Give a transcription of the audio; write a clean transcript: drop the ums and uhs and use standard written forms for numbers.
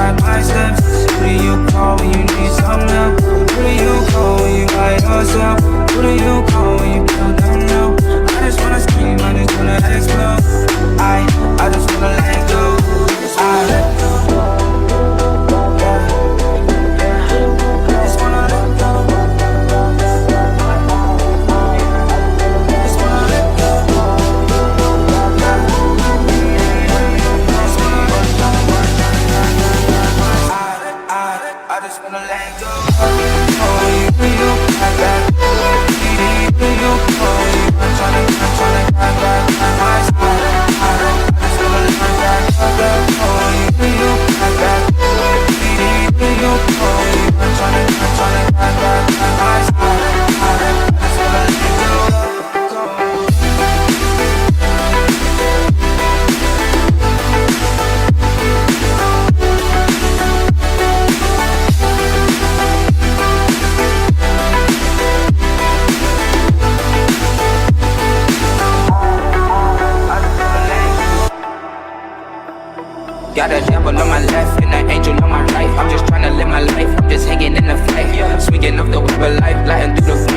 guide my steps. Who do you call when you need some help? Who do you call when you by yourself? Who do you call when you feel down low? I just wanna scream, I just wanna explode. I just wanna let go. I let go. Got a devil on my left and an angel on my right. I'm just tryna live my life, I'm just hanging in the fight. Swinging off the web of life, gliding through the